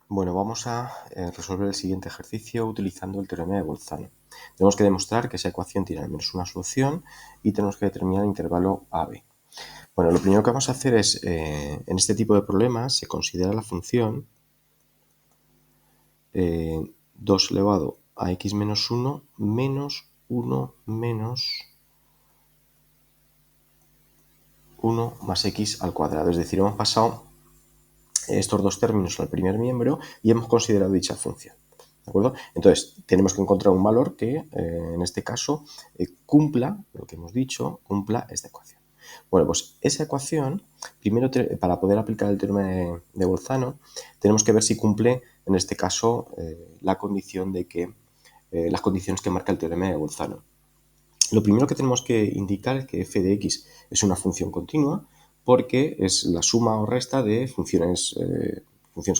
Bueno, vamos a resolver el siguiente ejercicio utilizando el teorema de Bolzano. Tenemos que demostrar que esa ecuación tiene al menos una solución y tenemos que determinar el intervalo AB. Bueno, lo primero que vamos a hacer es, en este tipo de problemas, se considera la función 2 elevado a x menos 1 menos 1 menos 1 más x al cuadrado. Es decir, hemos pasado estos dos términos al primer miembro y hemos considerado dicha función. ¿De acuerdo? Entonces, tenemos que encontrar un valor que, en este caso, cumpla lo que hemos dicho, cumpla esta ecuación. Bueno, pues esa ecuación, primero, para poder aplicar el teorema de Bolzano, tenemos que ver si cumple, en este caso, la condición de que, las condiciones que marca el teorema de Bolzano. Lo primero que tenemos que indicar es que f de x es una función continua porque es la suma o resta de funciones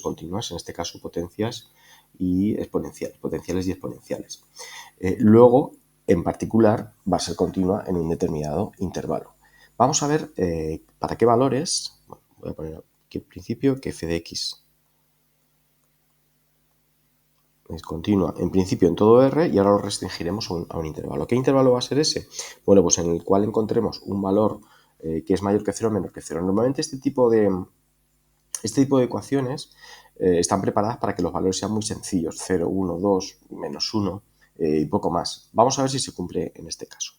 continuas, en este caso potencias y exponenciales, potenciales y exponenciales. Luego, en particular, va a ser continua en un determinado intervalo. Vamos a ver para qué valores. Bueno, voy a poner aquí al principio que f de x es continua en principio en todo R y ahora lo restringiremos a un intervalo. ¿Qué intervalo va a ser ese? Bueno, pues en el cual encontremos un valor que es mayor que 0 o menor que 0. Normalmente este tipo de ecuaciones están preparadas para que los valores sean muy sencillos, 0, 1, 2, menos 1 y poco más. Vamos a ver si se cumple en este caso.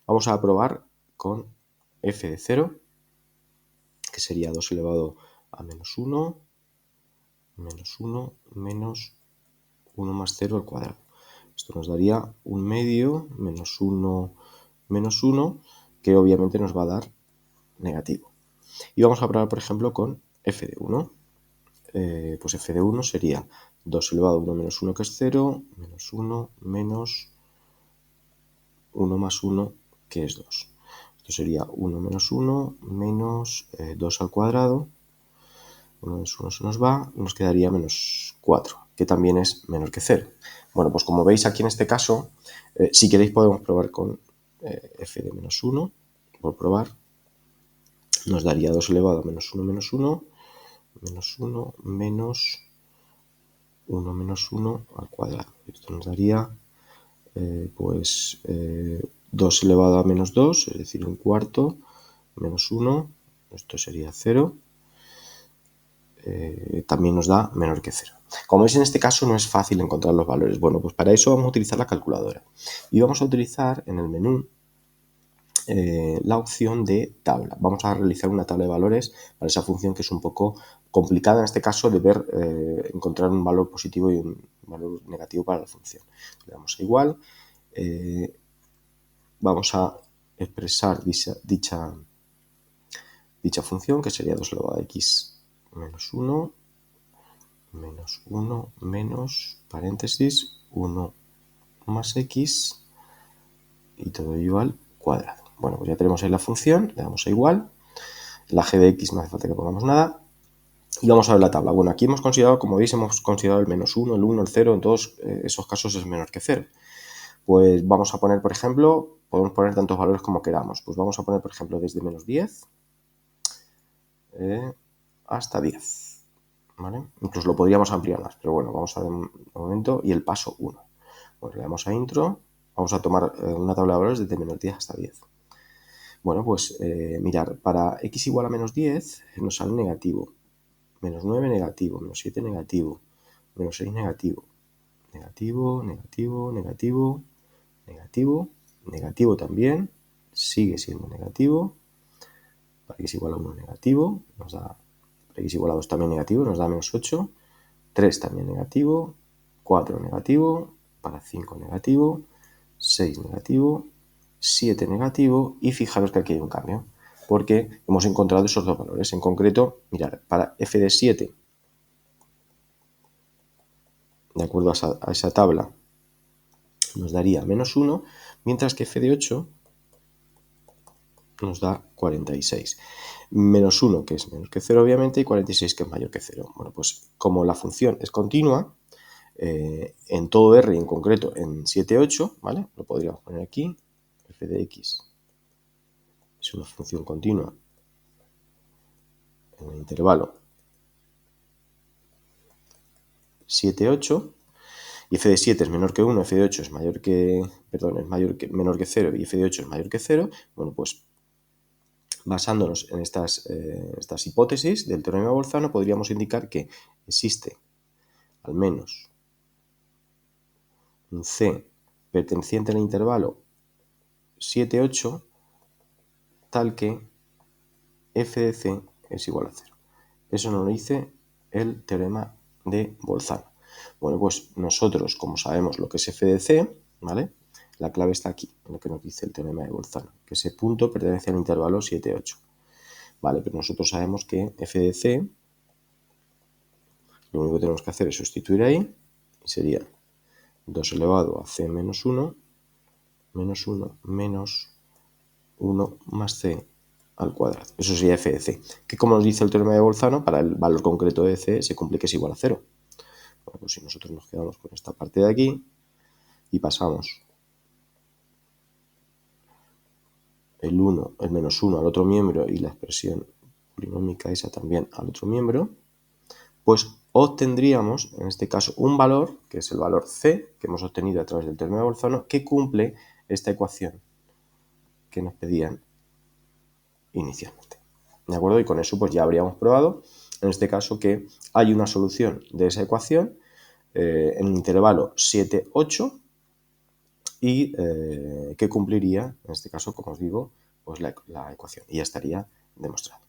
Vamos a probar con f de 0, que sería 2 elevado a menos 1, menos 1, menos 1 más 0 al cuadrado. Esto nos daría un medio menos 1 menos 1, que obviamente nos va a dar negativo. Y vamos a probar, por ejemplo, con f de 1. Pues f de 1 sería 2 elevado a 1 menos 1, que es 0, menos 1 menos 1 más 1, que es 2. Esto sería 1 menos 1 menos 2 al cuadrado. 1 menos 1 se nos va y nos quedaría menos 4, que también es menor que 0. Bueno, pues como veis aquí en este caso, si queréis podemos probar con f de menos 1, por probar, nos daría 2 elevado a menos 1 menos 1, menos 1 menos 1 menos 1 al cuadrado. Esto nos daría pues 2 elevado a menos 2, es decir, un cuarto, menos 1, esto sería 0, también nos da menor que 0. Como veis, en este caso no es fácil encontrar los valores. Bueno, pues para eso vamos a utilizar la calculadora. Y vamos a utilizar en el menú la opción de tabla. Vamos a realizar una tabla de valores para esa función que es un poco complicada en este caso de ver, encontrar un valor positivo y un valor negativo para la función. Le damos a igual. Vamos a expresar dicha función, que sería 2 elevado a x menos 1, menos 1, menos, paréntesis, 1 más x, y todo igual cuadrado. Bueno, pues ya tenemos ahí la función, le damos a igual. La g de x no hace falta que pongamos nada. Y vamos a ver la tabla. Bueno, aquí hemos considerado, como veis, hemos considerado el menos 1, el 1, el 0, en todos esos casos es menor que 0. Pues vamos a poner, por ejemplo, podemos poner tantos valores como queramos. Pues vamos a poner, por ejemplo, desde menos 10 hasta 10. ¿Vale? Incluso lo podríamos ampliar más, pero bueno, vamos a ver un momento. Y el paso 1. Pues le damos a intro. Vamos a tomar una tabla de valores desde menos 10 hasta 10. Bueno, pues mirar, para x igual a menos 10 nos sale negativo. Menos 9 negativo, menos 7 negativo, menos 6 negativo, negativo, negativo, negativo, negativo, negativo también, sigue siendo negativo. Para x igual a 1 negativo, nos da, para x igual a 2 también negativo, nos da menos 8, 3 también negativo, 4 negativo, para 5 negativo, 6 negativo, 7 negativo, y fijaros que aquí hay un cambio, porque hemos encontrado esos dos valores. En concreto, mirad, para f de 7, de acuerdo a esa tabla, nos daría menos 1, mientras que f de 8 nos da 46. Menos 1, que es menor que 0, obviamente, y 46, que es mayor que 0. Bueno, pues como la función es continua, en todo R y en concreto en 7, 8, ¿vale? Lo podríamos poner aquí. F de x es una función continua en el intervalo 7, 8, y f de 7 es menor que 1, f de 8 es mayor que, perdón, menor que 0 y f de 8 es mayor que 0, bueno, pues basándonos en estas hipótesis del teorema de Bolzano, podríamos indicar que existe al menos un C perteneciente al intervalo 7, 8, tal que f de c es igual a 0. Eso nos lo dice el teorema de Bolzano. Bueno, pues nosotros, como sabemos lo que es f de c, ¿vale? La clave está aquí, en lo que nos dice el teorema de Bolzano, que ese punto pertenece al intervalo 7, 8. Vale, pero nosotros sabemos que f de c, lo único que tenemos que hacer es sustituir ahí, y sería 2 elevado a c menos 1, menos 1, menos 1 más c al cuadrado. Eso sería f de c, que como nos dice el teorema de Bolzano, para el valor concreto de c se cumple que es igual a 0. Bueno, pues si nosotros nos quedamos con esta parte de aquí y pasamos el menos 1 al otro miembro y la expresión polinómica esa también al otro miembro, pues obtendríamos, en este caso, un valor, que es el valor c, que hemos obtenido a través del teorema de Bolzano, que cumple esta ecuación que nos pedían inicialmente. ¿De acuerdo? Y con eso pues ya habríamos probado, en este caso, que hay una solución de esa ecuación en el intervalo 7, 8 y que cumpliría, en este caso, como os digo, pues la ecuación. Y ya estaría demostrado.